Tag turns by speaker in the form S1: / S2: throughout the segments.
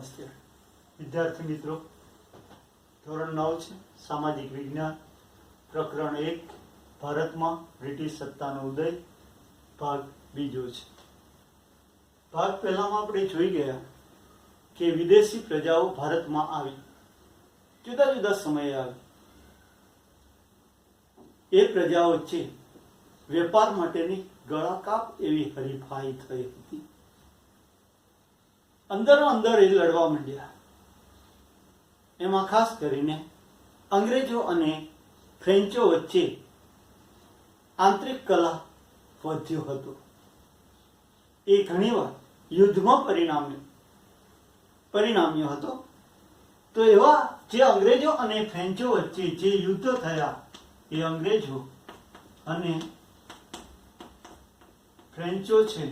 S1: નમસ્તે વિદ્યાર્થી મિત્રો, ધોરણ 9 છે સામાજિક વિજ્ઞાન, પ્રકરણ 1 ભારતમાં બ્રિટિશ સત્તાનો ઉદય, ભાગ બીજો છે. ભાગ પહેલામાં આપણે જોઈ ગયા કે વિદેશી પ્રજાઓ ભારતમાં આવી, જુદા જુદા સમયે આવી. એ પ્રજાઓ વચ્ચે વેપાર માટેની ગળાકાપ એવી હરીફાઈ થઈ હતી. અંદરો અંદર એ લડવા માંડ્યા. એમાં ખાસ કરીને અંગ્રેજો અને ફ્રેન્ચો વચ્ચે આંતરિક કલા વધ્યો હતો. એ ઘણીવાર યુદ્ધમાં પરિણામ્યો હતો. તો એવા જે અંગ્રેજો અને ફ્રેન્ચો વચ્ચે જે યુદ્ધ થયા, એ અંગ્રેજો અને ફ્રેન્ચો છે,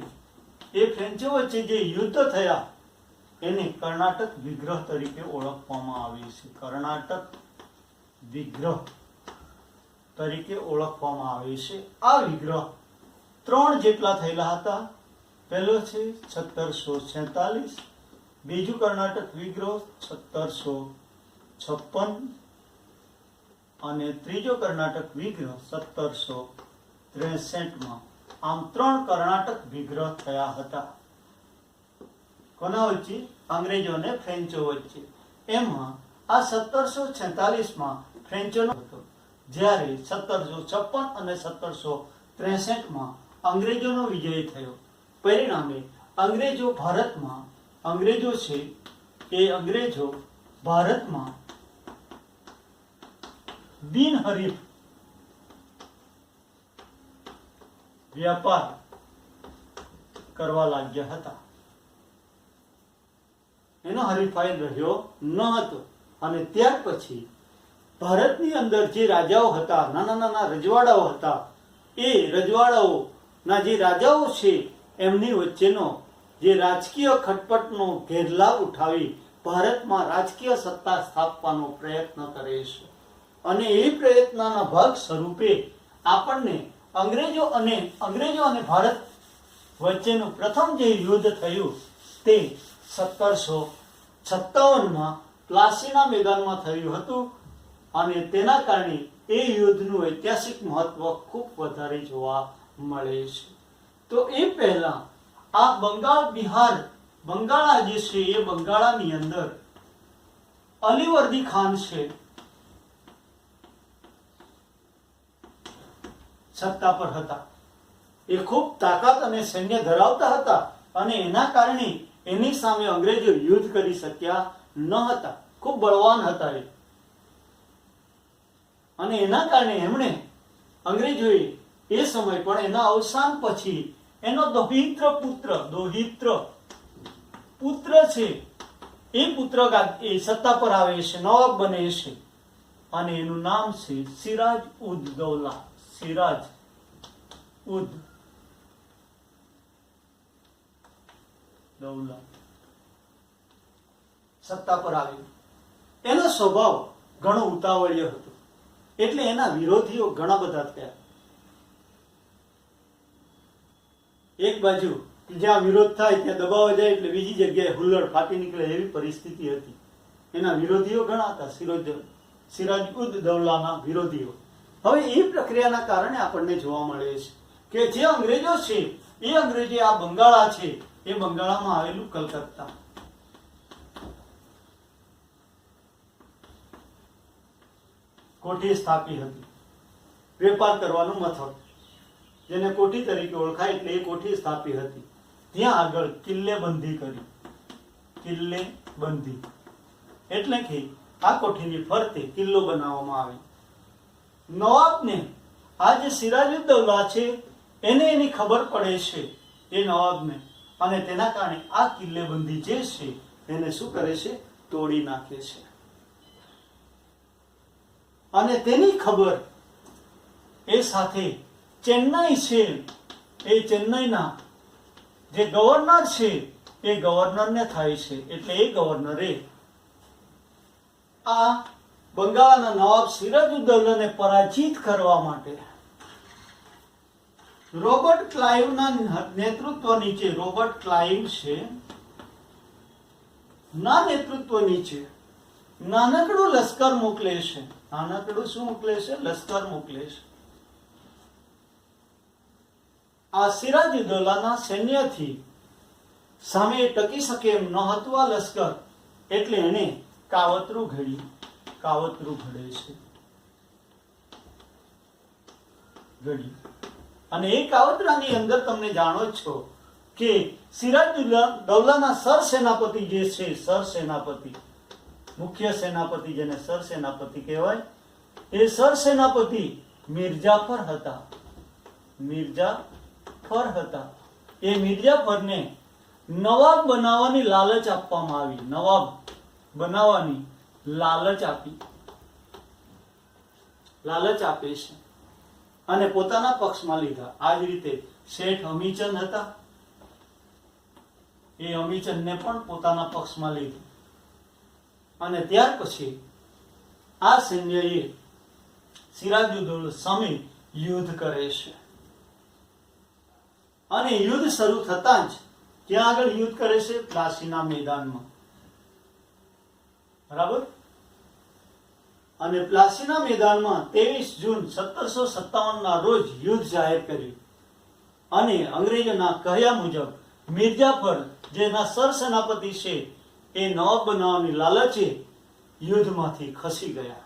S1: એ ફ્રેન્ચો વચ્ચે જે યુદ્ધ થયા એને કર્ણાટક વિગ્રહ તરીકે ઓળખવામાં આવે છે. કર્ણાટક વિગ્રહ તરીકે ઓળખવામાં આવે છે. આ વિગ્રહ 3 જેટલા થયેલા હતા. પહેલો છે 1746, બીજું કર્ણાટક વિગ્રહ 1756 અને ત્રીજો કર્ણાટક વિગ્રહ 1763. આમ 3 કર્ણાટક વિગ્રહ થયા હતા. કોના વચ્ચે? અંગ્રેજો અને ફ્રેન્ચો વચ્ચે. એમાં આ 1746માં ફ્રેન્ચોનો હતો, જ્યારે 1756 અને 1763માં અંગ્રેજોનો વિજય થયો. પરિણામે અંગ્રેજો ભારતમાં બિનહરીફ વ્યાપાર કરવા લાગ્યા હતા. એનો હરીફાઈ રહ્યો ન હતો. અને ત્યાર પછી ભારતની અંદર જે રાજાઓ હતા, નાના નાના રજવાડાઓ હતા, એ રજવાડાઓના જે રાજાઓ છે એમની વચ્ચેનો જે રાજકીય ખટપટનો ઘેરલાવ ઉઠાવી ભારતમાં રાજકીય સત્તા સ્થાપવાનો પ્રયત્ન કરે છે. અને એ પ્રયત્નના ભાગ સ્વરૂપે આપણને અંગ્રેજો અને ભારત વચ્ચેનું પ્રથમ જે યુદ્ધ થયું તે 1757માં પ્લાસીના મેદાનમાં થયું હતું. અને તેના કારણે એ યુદ્ધનું ઐતિહાસિક મહત્વ ખૂબ વધારે જોવા મળે છે. તો એ પહેલા આ બંગાળા જે છે, એ બંગાળાની અંદર અલીવર્દી ખાન છે સત્તા પર હતા. એ ખૂબ તાકાત અને સૈન્ય ધરાવતા હતા અને એના કારણે એની સામે અંગ્રેજો યુદ્ધ કરી શક્યા ન હતા. ખૂબ બળવાન હતા એ. અને એના કારણે અંગ્રેજોએ એ સમય પણ એના અવસાન પછી એનો દોહિત્ર પુત્ર છે, એ પુત્ર એ સત્તા પર આવે છે, નવાબ બને છે. અને એનું નામ છે સિરાજ ઉદ દૌલા. સત્તા પર આવ્યો. એનો સ્વભાવ ઘણો ઉતાવળિયો હતો, એટલે એના વિરોધીઓ ઘણા બધા થયા. એક બાજુ જ્યાં વિરોધ થાય ત્યાં દબાવવા જાય એટલે બીજી જગ્યાએ હુલ્લડ ફાટી નીકળે એવી પરિસ્થિતિ હતી. એના વિરોધીઓ ઘણા હતા, સિરાજ ઉદ દૌલાના વિરોધીઓ. હવે એ પ્રક્રિયાના કારણે આપણને જોવા મળે છે કે જે અંગ્રેજો છે, એ અંગ્રેજો આ બંગાળા છે, એ બંગાળામાં આવેલું કલકત્તા, કોઠી સ્થાપી હતી. વેપાર કરવાનું મથક, જેને કોઠી તરીકે ઓળખાય, એટલે એ કોઠી સ્થાપી હતી. ત્યાં આગળ કિલ્લેબંધી કરી. કિલ્લેબંધી એટલે કે આ કોઠીની ફરતે કિલ્લો બનાવવામાં આવે. નવાબને આ જે સિરાજુદ્દૌલા છે એને એની ખબર પડે છે, એ નવાબને. અને તેના કારણે આ કિલ્લેબંધી જે છે એને શું કરે છે? તોડી નાખે છે. અને તેની ખબર એ સાથે ચેન્નઈ છે, એ ચેન્નઈના જે ગવર્નર છે એ ગવર્નરને થાય છે. એટલે એ ગવર્નરે આ બંગાળના નવાબ સિરાજુદ્દૌલાને પરાજિત કરવા માટે રોબર્ટ ક્લાઇવના નેતૃત્વ નીચે, રોબર્ટ ક્લાઇવ છે ના નેતૃત્વ નીચે નાનકડું લશ્કર મોકલે છે. નાનકડું શું મોકલે છે? લશ્કર મોકલે છે. આ સિરાજુદ્દૌલાના સૈન્યથી સામે ટકી શકે એમ ન હતું આ લશ્કર, એટલે એને કાવતરું ઘડ્યું. કાવતરું ઘડે છે ઘડ્યું. અને એ કાવતરાની અંદર તમે જાણો છો કે સિરાજુદ્દૌલાના સરસેનાપતિ જે છે, સરસેનાપતિ, મુખ્ય સેનાપતિ જેને સરસેનાપતિ કહેવાય, એ સરસેનાપતિ મિર્જાફર હતા. મિર્જાફર હતા. એ મિર્જાફરને નવાબ બનાવવાની લાલચ આપવામાં આવી. નવાબ બનાવવાની લાલચ આપી. લાલચ આપે છે અને પોતાના પક્ષમાં લીધા. આ જ રીતે શેઠ અમીચંદ હતા, એ અમીચંદને પણ પોતાના પક્ષમાં લીધું. અને ત્યાર પછી આ સૈન્યએ સિરાજુદ્દૌલા સામે યુદ્ધ કરે છે. અને યુદ્ધ શરૂ થતાં જ ક્યાં આગળ યુદ્ધ કરે છે? પ્લાસીના મેદાનમાં. બરાબર. અને પ્લાસીના મેદાનમાં 23 જૂન 1757 ના રોજ યુદ્ધ જાહેર કર્યું. અને અંગ્રેજોના કહ્યા મુજબ મિર્જાફર જેના સરસેનાપતિ છે એ નવાબ બનાવવાની લાલચે યુદ્ધમાંથી ખસી ગયા.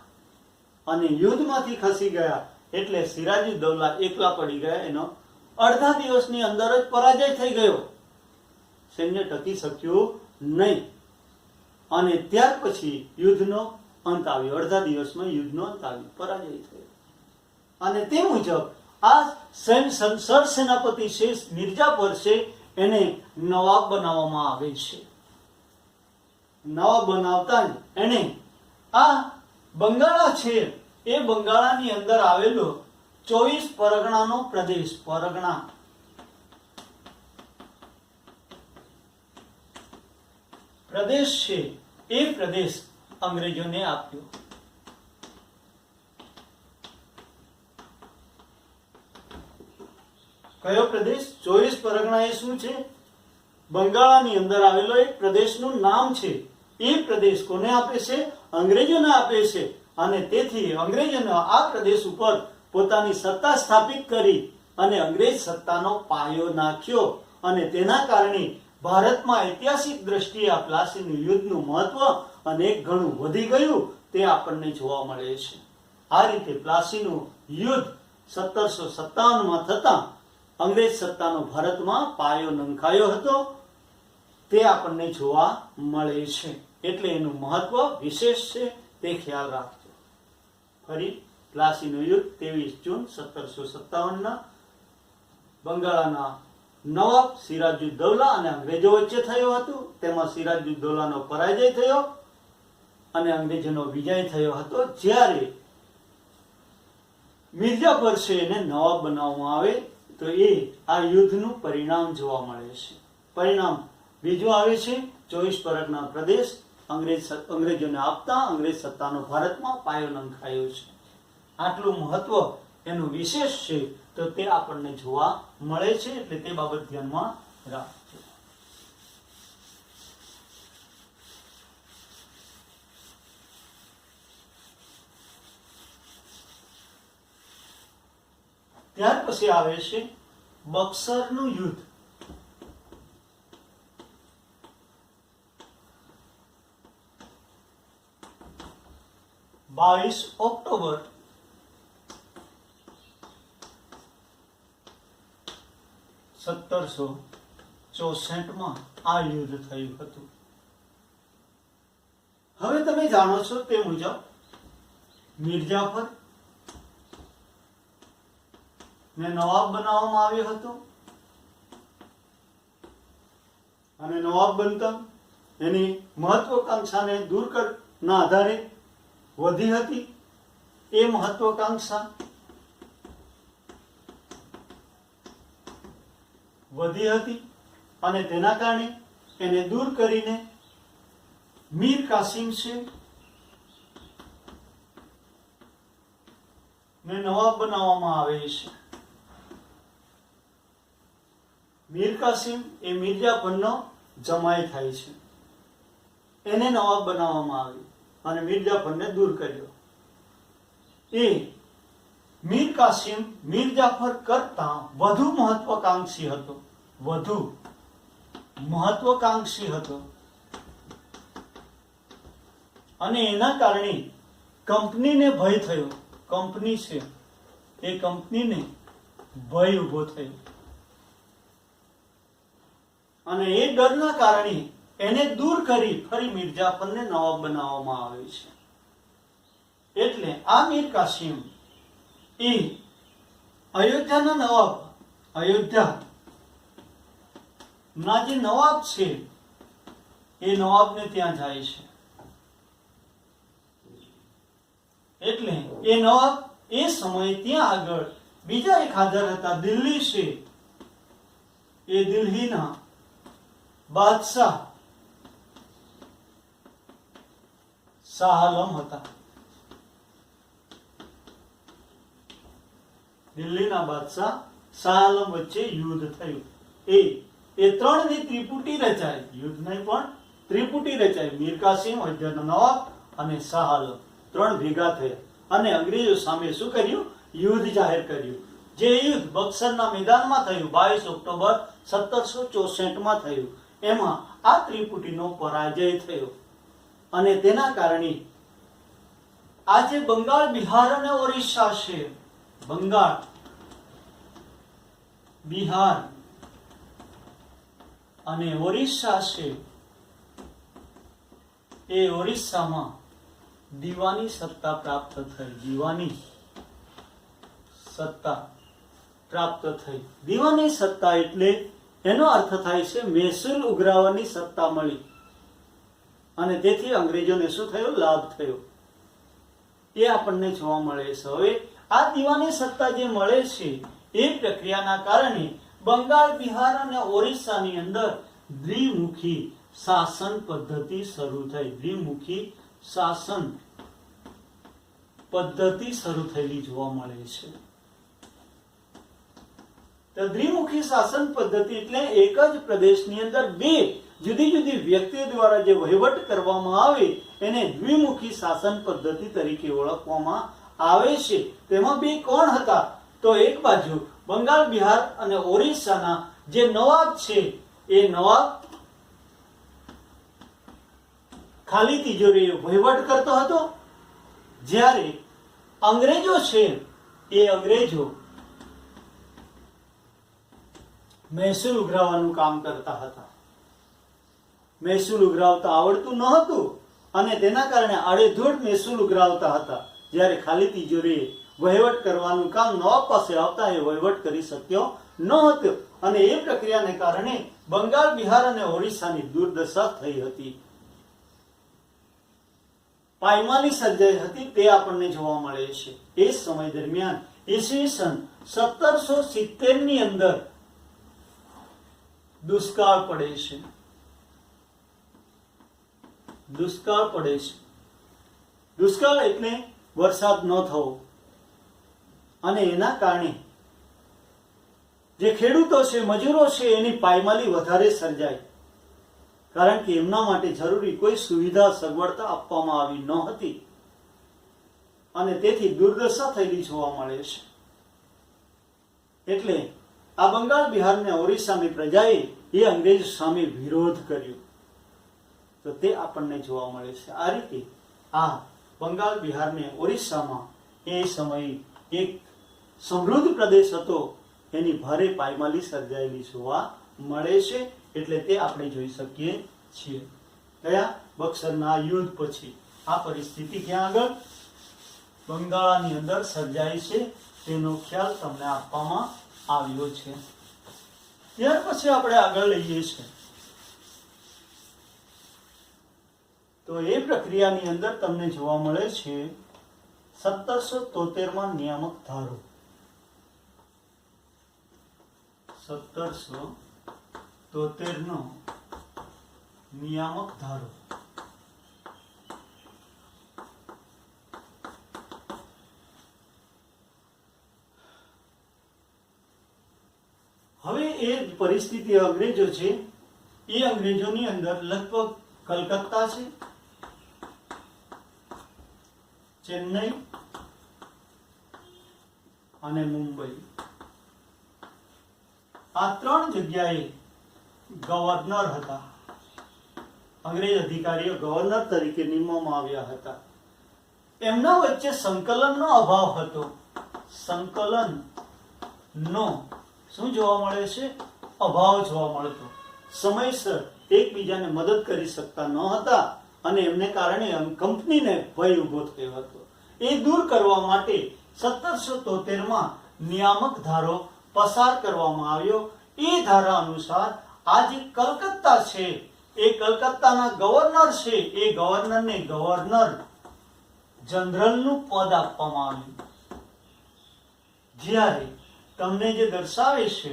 S1: અને યુદ્ધમાંથી ખસી ગયા એટલે સિરાજુદ્દૌલા એકલા પડી ગયા. એનો અડધા દિવસની અંદર જ પરાજય થઈ ગયો. સૈન્ય ટકી શક્યું નહીં. અને ત્યાર પછી યુદ્ધનો અંત આવ્યો. અડધા દિવસમાં યુદ્ધનો અંત આવ્યો, પરાજય થયો. અને તે મુજબ આ સરસેનાપતિ છે મિર્જાફર છે, એને નવાબ બનાવવામાં આવે છે. નવાબ બનાવતા જ એને આ બંગાળા છે એ બંગાળાની અંદર આવેલો 24 પરગણાનો પ્રદેશ, પરગણા પ્રદેશ છે, એ પ્રદેશ અંગ્રેજોને આપ્યો. કયો પ્રદેશ? 24 પરગણા એ શું છે? બંગાળાની અંદર આવેલો એક પ્રદેશનું નામ છે. એ પ્રદેશ કોને આપે છે? અંગ્રેજોને આપે છે. અને તેથી અંગ્રેજોને આ પ્રદેશ ઉપર પોતાની સત્તા સ્થાપિત કરી અને અંગ્રેજ સત્તાનો પાયો નાખ્યો. અને તેના કારણે ભારતમાં ઐતિહાસિક દ્રષ્ટિએ આ પ્લાસીનું યુદ્ધનું મહત્વ અનેક ગણું વધી ગયું, તે આપણને જોવા મળે છે. આ રીતે પ્લાસીનું યુદ્ધ 1757માં થતા અંગ્રેજ સત્તાનો ભારતમાં પાયો નંખાયો હતો, તે આપણને જોવા મળે છે. એટલે એનું મહત્વ વિશેષ છે, તે ખ્યાલ રાખજો. ફરી પ્લાસીનું યુદ્ધ 23 જૂન 1757ના બંગાળાના નવાબ સિરાજુદ્દૌલા અને અંગ્રેજો વચ્ચે થયું હતું. તેમાં સિરાજુદ્દૌલાનો પરાજય થયો અને અંગ્રેજોનો વિજય થયો હતો. જ્યારે મિર્જાફર છે એને નવાબ બનાવવામાં આવે તો એ આ યુદ્ધનું પરિણામ જોવા મળે છે. પરિણામ બીજું આવે છે 24 પરગણા પ્રદેશ અંગ્રેજોને આપતા અંગ્રેજ સત્તાનો ભારતમાં પાયો નંખાયો છે. આટલું મહત્વ એનું વિશેષ છે, તો તે આપણને જોવા મળે છે. એટલે તે બાબત ધ્યાનમાં રાખજો. ત્યાર પછી આવે છે બક્સરનું યુદ્ધ. ઓક્ટોબર 1764 આ યુદ્ધ થયું હતું. હવે તમે જાણો છો તે મુજબ મિર્જાફર ને નવાબ બનાવવામાં આવ્યો હતો. અને નવાબ બનતા એની મહત્વાકાંક્ષાને દૂર ના આધારે વધી હતી. એ મહત્વાકાંક્ષા વધી હતી અને તેના કારણે એને દૂર કરીને મીર કાસિમ છે ને નવાબ બનાવવામાં આવે છે. મીર કાસિમ એ મિર્જાફરનો જમાઈ થાય છે. એને નવાબ બનાવવામાં આવ્યો અને મીર જાફરને દૂર કર્યો. એ મીર કાસિમ મીર જાફર કરતા વધુ મહત્વકાંક્ષી હતો અને એના કારણે કંપનીને ભય થયો. કંપની છે એ કંપનીને ભય ઉભો થયો અને એ ડરના કારણે એને દૂર કરી ફરી મીર જાફરને નવાબ બનાવવામાં આવે છે. એટલે આ મીર કાસિમ એ અયોધ્યાના નવાબ, અયોધ્યાના જે નવાબ છે એ નવાબને ત્યાં જાય છે. એટલે એ નવાબ એ સમયે ત્યાં આગળ બીજા એક હાજર હતા. દિલ્હી છે એ દિલ્હીના બાદશાહ શાહ આલમ હતા. દિલ્હીના બાદશાહ શાહ આલમ વચ્ચે યુદ્ધ થયું. એ ત્રણની ત્રિપુટી રચાય. યુદ્ધ નહીં પણ ત્રિપુટી રચાય. મીર કાસિમ, અયોધ્યાનો નવાબ અને શાહ આલમ ત્રણ ભેગા થયા અને અંગ્રેજો સામે શું કર્યું? યુદ્ધ જાહેર કર્યું. જે યુદ્ધ બક્સરના મેદાનમાં થયું 22 ઓક્ટોબર 1764 થયું. એમાં આ ત્રિપુટીનો પરાજય થયો અને તેના કારણે આજે બંગાળ, બિહાર અને ઓરિસ્સા છે. બંગાળ, બિહાર અને ઓરિસ્સા છે એ ઓરિસ્સામાં દીવાની સત્તા પ્રાપ્ત થઈ. દીવાની સત્તા પ્રાપ્ત થઈ. દીવાની સત્તા એટલે એનો અર્થ થાય છે મહેસૂલ ઉઘરાવવાની સત્તા મળી અને તેથી અંગ્રેજોને શું થયું? લાભ થયો. એ આપણને જોવા મળે છે. હવે આ દીવાની સત્તા જે મળે છે એ પ્રક્રિયાના કારણે બંગાળ, બિહાર અને ઓરિસ્સાની અંદર દ્વિમુખી શાસન પદ્ધતિ શરૂ થઈ. દ્વિમુખી શાસન પદ્ધતિ શરૂ થયેલી જોવા મળે છે. તો દ્વિમુખી શાસન પદ્ધતિ એટલે એક જ પ્રદેશની અંદર બે જુદી જુદી વ્યક્તિઓ દ્વારા જે વહીવટ કરવામાં આવે એને દ્વિમુખી શાસન પદ્ધતિ તરીકે ઓળખવામાં આવે છે. તેમાં બે કોણ હતા? તો એક બાજુ બંગાળ, બિહાર અને ઓરિસ્સાના જે નવાબ છે એ નવાબ ખાલી તિજોરીએ વહીવટ કરતો હતો, જ્યારે અંગ્રેજો છે એ અંગ્રેજો મહેસૂલ ઉઘરાવવાનું કામ કરતા હતા. મહેસૂલ ઉઘરાવતા આવડતું ન હતું અને તેના કારણે આડેધડ મહેસૂલ ઉઘરાવતા હતા, જ્યારે ખાલી તિજોરીએ વહીવટ કરવાનું કામ નવાબ પાસે આવતા એ વહીવટ કરી શક્યો ન હતો અને એ પ્રક્રિયાને કારણે બંગાળ, બિહાર અને ઓરિસ્સાની દુર્દશા થઈ હતી. પાયમાલી સર્જાઈ હતી તે આપણને જોવા મળે છે. એ સમય દરમિયાન ઈસવીસન 1770 ની અંદર દુષ્કાળ પડે છે. દુષ્કાળ એટલે વરસાદ ન થવો અને એના કારણે જે ખેડૂતો છે, મજૂરો છે એની પાયમાલી વધારે સર્જાય, કારણ કે એમના માટે જરૂરી કોઈ સુવિધા, સગવડતા આપવામાં આવી ન હતી અને તેથી દુર્દશા થયેલી જોવા મળે છે. એટલે આ બંગાળ, બિહાર અને ઓરિસ્સાની પ્રજાએ એ અંગ્રેજ સામે વિરોધ કર્યો તો તે આપણને જોવા મળે છે. આ રીતે આ બંગાળ, બિહાર અને ઓરિસ્સામાં એ સમયે એક સમૃદ્ધ પ્રદેશ હતો, એની ભારે પાયમાલી સર્જાયેલી જોવા મળે છે. એટલે તે આપણે જોઈ શકીએ છીએ. કયા? બક્સરના યુદ્ધ પછી આ પરિસ્થિતિ ક્યાં આગળ? બંગાળની અંદર સર્જાય છે તેનો ખ્યાલ તમને આપવામાં આવ્યો છે. ત્યાર પછી આપણે આગળ લઈએ છીએ તો એ પ્રક્રિયાની અંદર તમને જોવા મળે છે 1773 નિયામક ધારો. 1773 નિયામક ધારો. હવે એ પરિસ્થિતિ અંગ્રેજો છે એ અંગ્રેજોની અંદર લગભગ કલકત્તા છે, ચેન્નઈ અને મુંબઈ. આ 3 જગ્યાએ ગવર્નર હતા. અંગ્રેજ અધિકારીઓ ગવર્નર તરીકે નિમવામાં આવ્યા હતા. એમના વચ્ચે સંકલનનો અભાવ હતો. સંકલનનો શું જોવા મળે છે? અભાવ જોવા મળતો. સમયસર એકબીજાને મદદ કરી શકતા ન હતા અને એમને કારણે કંપનીને ભય ઉભો થયો હતો. એ દૂર કરવા માટે 1773 નિયામક ધારો પસાર કરવામાં આવ્યો. એ ધારા અનુસાર આ જે કલકત્તા છે એ કલકત્તાના ગવર્નર છે, એ ગવર્નરને ગવર્નર જનરલનું પદ આપવામાં આવ્યું. જ્યારે તમને જે દર્શાવે છે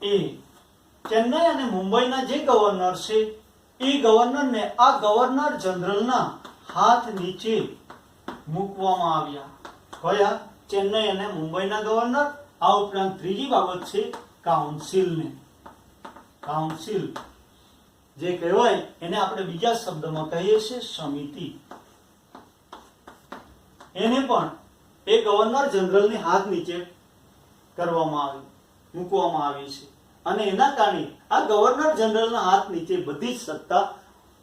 S1: એ ચેન્નઈ અને મુંબઈના જે ગવર્નર છે એ ગવર્નરને આ ગવર્નર જનરલના હાથ નીચે મૂકવામાં આવ્યા. કયા? ચેન્નઈ અને મુંબઈના ગવર્નર. આ ઉપરાંત ત્રીજી બાબત છે કાઉન્સિલને. કાઉન્સિલ જે કહેવાય એને આપણે બીજા શબ્દમાં કહીએ છીએ સમિતિ. એને પણ એ ગવર્નર જનરલની હાથ નીચે કરવામાં આવી, મૂકવામાં આવી છે. અને એના કારણે આ ગવર્નર જનરલના હાથ નીચે બધી જ સત્તા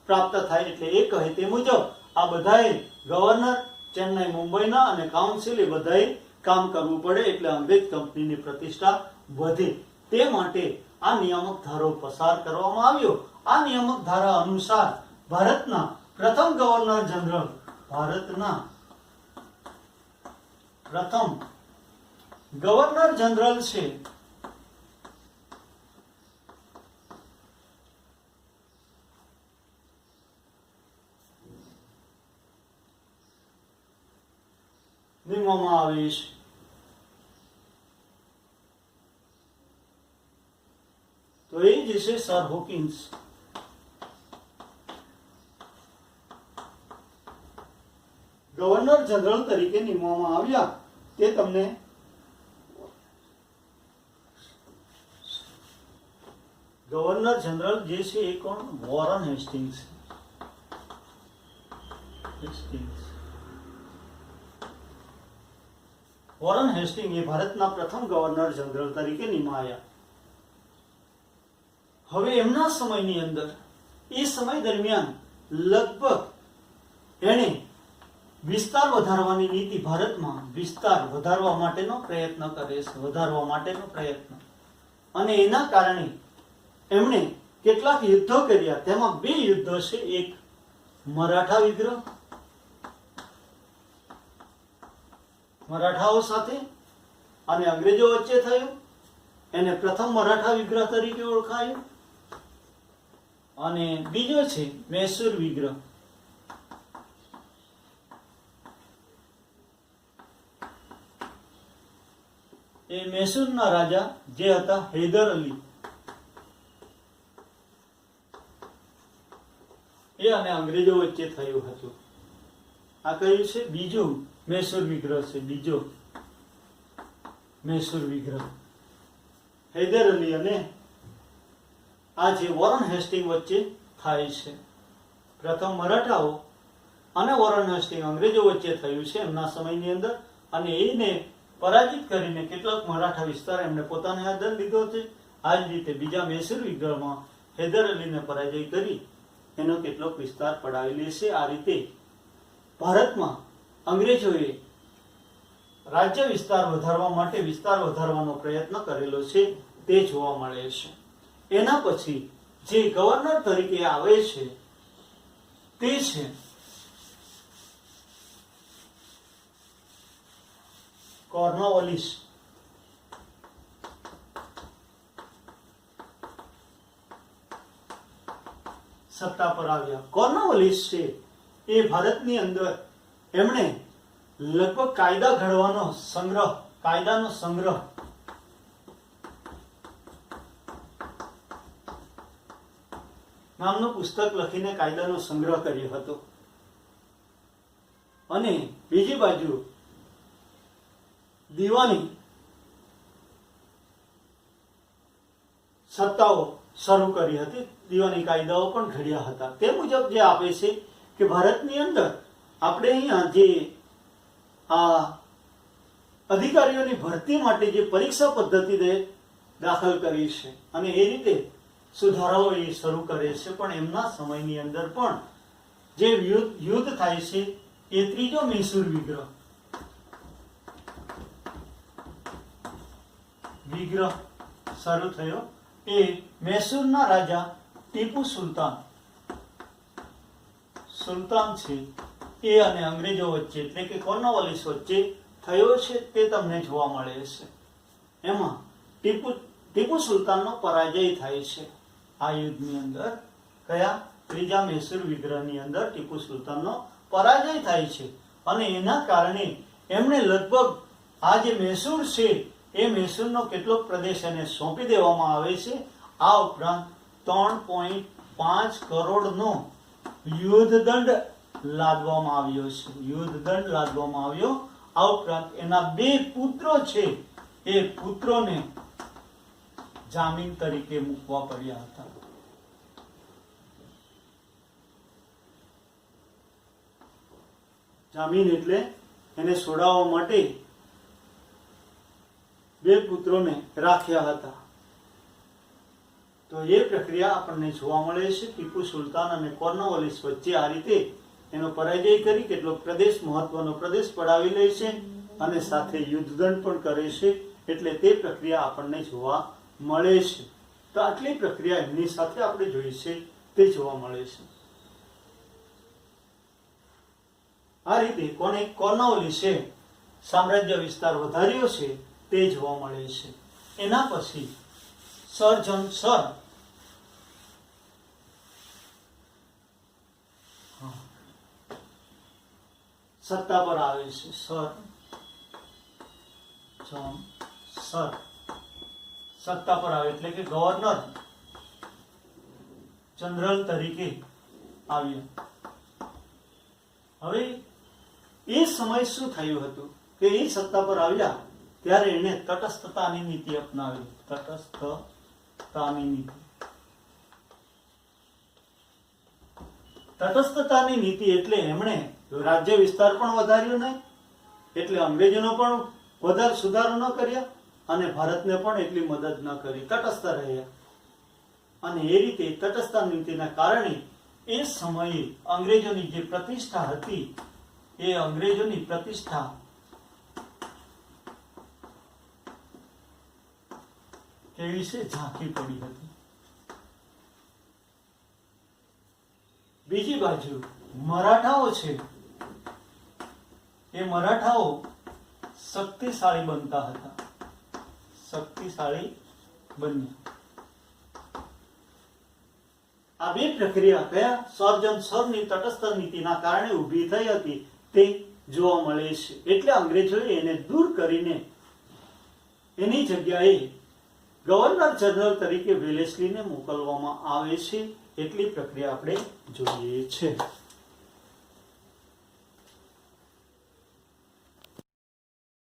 S1: પ્રાપ્ત થાય. એટલે એ કહે તે મુજબ આ બધાએ ગવર્નર, ચેન્નઈ મુંબઈના અને કાઉન્સિલ એ બધાએ કામ કરવું પડે. એટલે અંગ્રેજ કંપનીની પ્રતિષ્ઠા વધે. તે માટે આ નિયામક ધારો પસાર કરવામાં આવ્યો. આ નિયામક ધારા અનુસાર ભારતના પ્રથમ ગવર્નર જનરલ, ભારતના પ્રથમ ગવર્નર જનરલ છે નિમવામાં આવે છે. તો એ જ છે સર હોકિન્સ. ગવર્નર જનરલ તરીકે નિમવામાં આવ્યા. તે તમને ગવર્નર જનરલ જે છે એ કોણ? Warren Hastings. વોરન હેસ્ટિંગ એ ભારતના પ્રથમ ગવર્નર જનરલ તરીકે નિમાયા. હવે એમના સમયની અંદર, એ સમય દરમિયાન લગભગ એણે વિસ્તાર વધારવાની નીતિ, ભારતમાં વિસ્તાર વધારવા માટેનો પ્રયત્ન કરે છે, વધારવા માટેનો પ્રયત્ન. અને એના કારણે એમણે કેટલાક યુદ્ધો કર્યા. તેમાં 2 યુદ્ધો છે. એક મરાઠા વિગ્રહ, મરાઠાઓ સાથે અને અંગ્રેજો વચ્ચે થયું. એને પ્રથમ મરાઠા વિગ્રહ તરીકે ઓળખાયું. અને બીજો છે મૈસૂર વિગ્રહ. એ મૈસૂરના રાજા જે હતા હૈદર અલી, એ અને અંગ્રેજો વચ્ચે થયું હતું. આ કયું છે? બીજું મૈસૂર વિગ્રહ છે. બીજો મૈસૂર વિગ્રહ હૈદર અલી અને આ જે વોરન હેસ્ટિંગ વચ્ચે થાય છે. પ્રથમ મરાઠાઓ અને વોરન હેસ્ટિંગ અંગ્રેજો વચ્ચે થયું છે એમના સમયની અંદર. અને એને પરાજિત કરીને કેટલાક મરાઠા વિસ્તાર એમને પોતાને આદર લીધો છે. આ જ રીતે બીજા મૈસૂર વિગ્રહમાં હૈદર અલીને પરાજય કરી એનો કેટલોક વિસ્તાર પડાવી લેશે. આ રીતે ભારતમાં અંગ્રેજોએ રાજ્ય વિસ્તાર વધારવા માટે વિસ્તાર વધારવાનો પ્રયત્ન કરેલો છે તે જોવા મળે છે. એના પછી જે ગવર્નર તરીકે આવે છે તે છે કોર્નવાલિસ. સત્તા પર આવ્યા. કોર્નવાલિસ છે એ ભારતની અંદર એમણે લગભગ કાયદા ઘડવાનો સંગ્રહ, કાયદાનો સંગ્રહ નામનું પુસ્તક લખીને કાયદાનો સંગ્રહ કર્યો હતો. અને બીજી બાજુ દીવાની સત્તાઓ શરૂ કરી હતી. દીવાની કાયદાઓ પણ ઘડ્યા હતા. તે મુજબ જે આપે છે કે ભારતની અંદર આપણે અહીંયા જે આ અધિકારીઓની ભરતી માટે જે પરીક્ષા પદ્ધતિ દાખલ કરી છે અને એ રીતે સુધારાઓ એ શરૂ કરે છે, પણ એમના સમયની અંદર પણ જે યુદ્ધ થાય છે એ ત્રીજો મૈસૂર વિગ્રહ શરૂ થયો. એ મૈસૂરના રાજા ટીપુ સુલતાન છે એ અને અંગ્રેજો વચ્ચે એટલે કે કોર્નવાલિસ વચ્ચે થયો છે. તે તમને જોવા મળે છે. એમાં ટીપુ સુલતાનનો પરાજય થાય છે આ યુદ્ધની અંદર. કયા? ત્રીજા મૈસૂર વિગ્રહની અંદર ટીપુ સુલતાનનો પરાજય થાય છે અને એના કારણે એમણે લગભગ આ જે મૈસૂર છે એ મૈસૂરનો કેટલોક પ્રદેશ એને સોંપી દેવામાં આવે છે. આ ઉપરાંત 3.5 કરોડનો યુદ્ધદંડ લાદવામાં આવ્યો. આ ઉપરાંત એના 2 પુત્રો છે એ પુત્રોને જામીન તરીકે મૂકવા પડ્યા હતા. જામીન એટલે એને છોડાવવા માટે 2 પુત્રોને રાખ્યા હતા. તો એ પ્રક્રિયા આપણને જોવા મળે છે. ટીપુ સુલતાન અને કોર્નવાલિસ વચ્ચે આ રીતે એનો પરાજય કરી કેટલોક પ્રદેશ, મહત્વનો પ્રદેશ પડાવી લે છે અને સાથે યુદ્ધદંડ પણ કરે છે. એટલે તે પ્રક્રિયા આપણને જોવા મળે છે. તો આટલી પ્રક્રિયા એમની સાથે આપણે જોઈ છે તે જોવા મળે છે. આ રીતે કોર્નવાલિસે સામ્રાજ્ય વિસ્તાર વધાર્યો છે તે જોવા મળે છે. એના પછી સર જ્હોન સર સત્તા પર આવે છે. સર જ્હોન સર સત્તા પર આવે એટલે કે ગવર્નર જનરલ તરીકે આવ્યા. હવે એ સમય શું થયું હતું કે એ સત્તા પર આવ્યા ત્યારે એને તટસ્થતાની નીતિ અપનાવી. તટસ્થતાની નીતિ એટલે એમણે રાજ્ય વિસ્તાર પણ વધાર્યો નહીં, એટલે અંગ્રેજોનો પણ વધારે સુધારો ન કર્યા અને ભારતને પણ એટલી મદદ ન કરી. તટસ્થ રહ્યા અને એ રીતે તટસ્થ નીતિના કારણે એ સમયે અંગ્રેજોની જે પ્રતિષ્ઠા હતી એ અંગ્રેજોની પ્રતિષ્ઠા કેવી છે? ઝાંખી પડી હતી. બીજી બાજુ મરાઠાઓ છે એ મરાઠાઓ શક્તિશાળી બનતા હતા. આ 2 પ્રક્રિયા કયા? સર જ્હોન સરની તટસ્થ નીતિના કારણે ઊભી થઈ હતી તે જોવા મળે છે. એટલે અંગ્રેજોએ એને દૂર કરીને એની જગ્યાએ ગવર્નર જનરલ તરીકે વેલેસ્લીને મોકલવામાં આવે છે. એટલી પ્રક્રિયા આપણે જોઈએ છે.